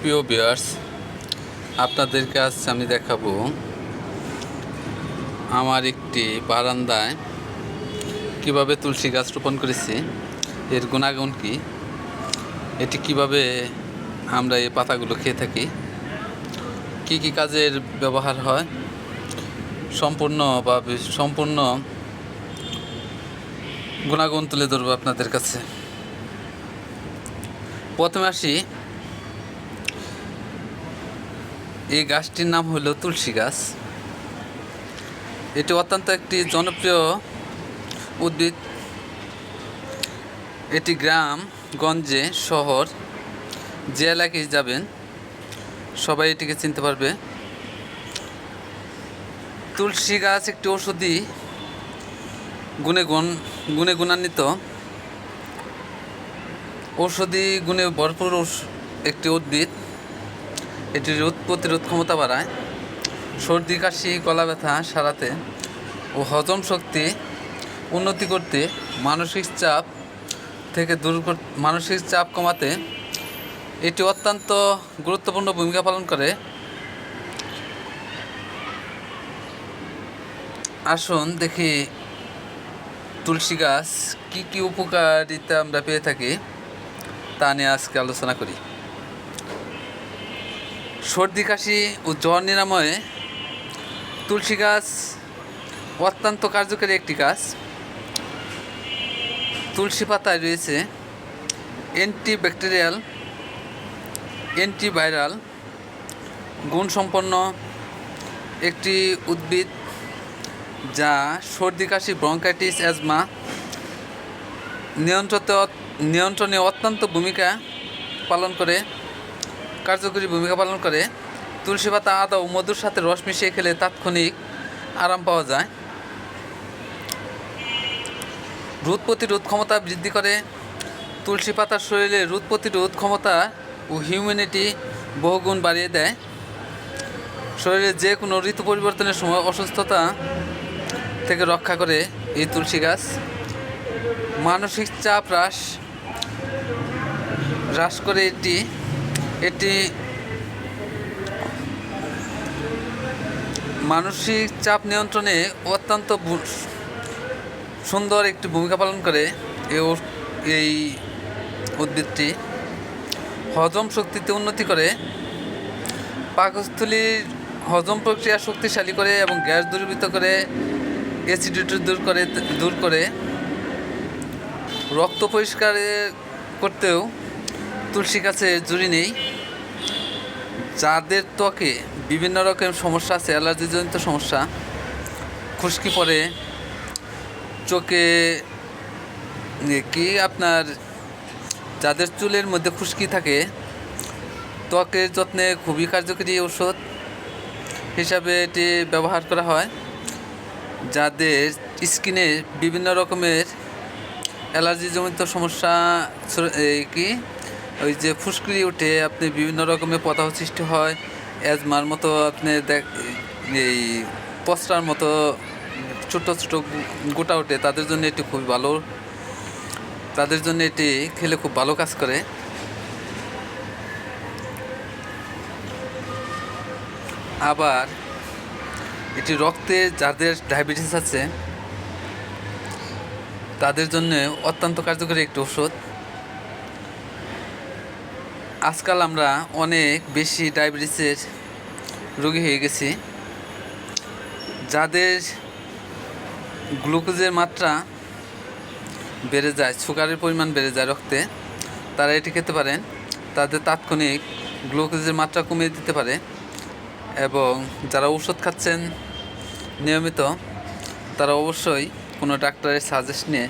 সুপ্রিয় ভিউয়ার্স, আপনাদেরকে আজ আমি দেখাবো আমার একটি বারান্দায় কিভাবে তুলসী গাছ রোপণ করেছি, এর গুণাগুণ কি, এটি কিভাবে আমরা এই পাতাগুলো খেয়ে থাকি, কি কি কাজের ব্যবহার হয়, সম্পূর্ণ গুণাগুণ তুলে ধরবো আপনাদের কাছে। প্রথমে আসি, এই গাছটির নাম হলো তুলসী গাছ। এটি অত্যন্ত একটি জনপ্রিয় উদ্ভিদ। এটি গ্রাম গঞ্জে শহর যে এলাকায় যাবেন সবাই এটিকে চিনতে পারবে। তুলসী গাছ একটি ঔষধি গুণে গুণান্বিত, ঔষধি গুণে ভরপুর একটি উদ্ভিদ। এটি রোগ প্রতিরোধ ক্ষমতা বাড়ায়, সর্দি কাশি গলা ব্যথা সারাতে ও হজম শক্তি উন্নতি করতে, মানসিক চাপ কমাতে এটি অত্যন্ত গুরুত্বপূর্ণ ভূমিকা পালন করে। আসুন দেখি তুলসী গাছ কী কী উপকারিতা আমরা পেয়ে থাকি তা নিয়ে আজকে আলোচনা করি। সর্দি কাশি ও জ্বর নিরাময়ে তুলসী গাছ অত্যন্ত কার্যকরী একটি গাছ। তুলসী পাতায় রয়েছে অ্যান্টিব্যাকটেরিয়াল, অ্যান্টিভাইরাল গুণসম্পন্ন একটি উদ্ভিদ, যা সর্দি কাশি, ব্রঙ্কাইটিস, অ্যাজমা নিয়ন্ত্রণে অত্যন্ত কার্যকরী ভূমিকা পালন করে। তুলসী পাতা, আদা ও মধুর সাথে রস মিশিয়ে খেলে তাৎক্ষণিক আরাম পাওয়া যায়। রোগ প্রতিরোধ ক্ষমতা বৃদ্ধি করে। তুলসী পাতা শরীরে রোগ প্রতিরোধ ক্ষমতা ও হিউম্যানিটি বহুগুণ বাড়িয়ে দেয়। শরীরে যে কোনো ঋতু পরিবর্তনের সময় অসুস্থতা থেকে রক্ষা করে এই তুলসী গাছ। মানসিক চাপ হ্রাস করে এটি মানসিক চাপ নিয়ন্ত্রণে অত্যন্ত সুন্দর একটি ভূমিকা পালন করে এই উদ্ভিদটি। হজম শক্তিতে উন্নতি করে, পাকস্থলীর হজম প্রক্রিয়া শক্তিশালী করে এবং গ্যাস দূরীভূত করে, অ্যাসিডিটি দূর করে। রক্ত পরিষ্কার করতেও তুলসী গাছের জুড়ি নেই। যাদের ত্বকে বিভিন্ন রকম সমস্যা আছে, অ্যালার্জিজনিত সমস্যা, খুশকি পড়ে, চোখে যাদের চুলের মধ্যে খুশকি থাকে, ত্বকের যত্নে খুবই কার্যকরী ঔষধ হিসাবে এটি ব্যবহার করা হয়। যাদের স্কিনে বিভিন্ন রকমের অ্যালার্জিজনিত সমস্যা, ওই যে ফুসকুড়ি উঠে, আপনি বিভিন্ন রকমের প্রদাহ সৃষ্টি হয়, অ্যাজমার মতো আপনি এই পস্তার মতো ছোটো ছোটো গোটা ওঠে, তাদের জন্য এটি খুবই ভালো, তাদের জন্য এটি খেলে খুব ভালো কাজ করে। আবার এটি রক্তে যাদের ডায়াবেটিস আছে তাদের জন্য অত্যন্ত কার্যকরী একটি ওষুধ। আজকাল আমরা অনেক বেশি ডায়াবেটিসের রোগী হয়ে গেছি। যাদের গ্লুকোজের মাত্রা বেড়ে যায়, সুগারের পরিমাণ বেড়ে যায় রক্তে, তারা এটি খেতে পারেন। তাদের তাৎক্ষণিক গ্লুকোজের মাত্রা কমিয়ে দিতে পারে। এবং যারা ওষুধ খাচ্ছেন নিয়মিত, তারা অবশ্যই কোনো ডাক্তারের সাজেস্ট নিয়ে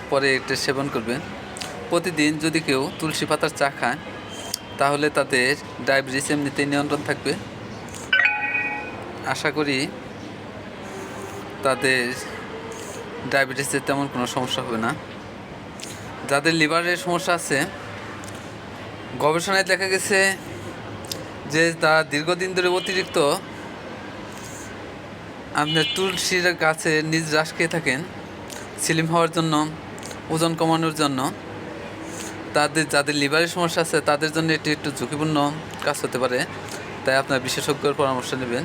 পরে এটা সেবন করবেন। প্রতিদিন যদি কেউ তুলসী পাতার চা খায় তাহলে তাদের ডায়াবেটিস এমনিতেই নিয়ন্ত্রণ থাকবে। আশা করি তাদের ডায়াবেটিসের তেমন কোনো সমস্যা হবে না। যাদের লিভারের সমস্যা আছে, গবেষণায় দেখা গেছে যে তারা দীর্ঘদিন ধরে অতিরিক্ত আপনার তুলসীর গাছের নিজ রস খেয়ে থাকেন, স্লিম হওয়ার জন্য, ওজন কমানোর জন্য, যাদের লিভারের সমস্যা আছে তাদের জন্য এটি একটু ঝুঁকিপূর্ণ কাজ হতে পারে, তাই আপনার বিশেষজ্ঞের পরামর্শ নেবেন।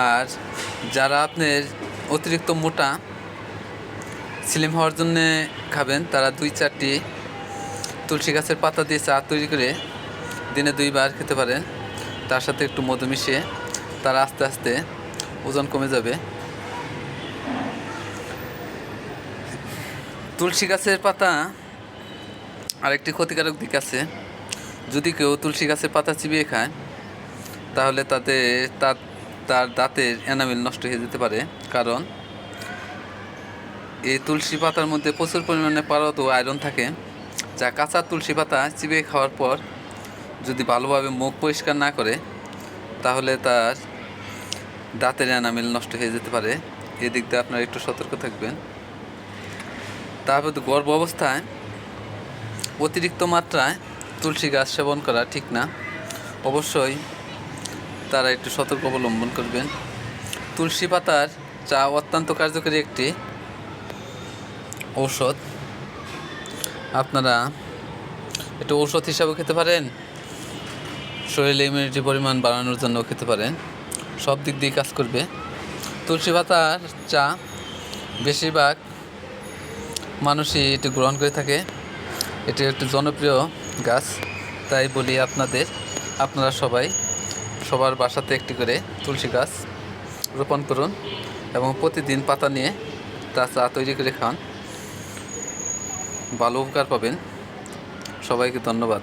আর যারা আপনার অতিরিক্ত মোটা স্লিম হওয়ার জন্যে খাবেন, তারা 2-4টি তুলসী গাছের পাতা দিয়ে চা তৈরি করে দিনে 2 বার খেতে পারেন। তার সাথে একটু মধু মিশিয়ে, তারা আস্তে আস্তে ওজন কমে যাবে। তুলসী গাছের পাতা আরেকটি ক্ষতিকারক দিক আছে। যদি কেউ তুলসী গাছের পাতা চিবিয়ে খায় তাহলে তার দাঁতের এনামেল নষ্ট হয়ে যেতে পারে, কারণ এই তুলসী পাতার মধ্যে প্রচুর পরিমাণে পারদ ও আয়রন থাকে, যা কাঁচা তুলসী পাতা চিবিয়ে খাওয়ার পর যদি ভালোভাবে মুখ পরিষ্কার না করে তাহলে তার দাঁতের এনামেল নষ্ট হয়ে যেতে পারে। এদিক দিয়ে আপনারা একটু সতর্ক থাকবেন। তারপর গর্ভ অবস্থায় অতিরিক্ত মাত্রায় তুলসী গাছ সেবন করা ঠিক না, অবশ্যই তারা একটু সতর্ক অবলম্বন করবেন। তুলসী পাতার চা অত্যন্ত কার্যকরী একটি ঔষধ, আপনারা একটু ঔষধ হিসাবেও খেতে পারেন, শরীরে ইমিউনিটি পরিমাণ বাড়ানোর জন্যও খেতে পারেন, সব দিক দিয়ে কাজ করবে। তুলসী পাতার চা বেশিরভাগ মানুষই এটি গ্রহণ করে থাকে, এটি একটি জনপ্রিয় গাছ, তাই বলি আপনারা সবার বাসাতে একটি করে তুলসী গাছ রোপণ করুন এবং প্রতিদিন পাতা নিয়ে তা চা তৈরি করে খান, ভালো উপকার পাবেন। সবাইকে ধন্যবাদ।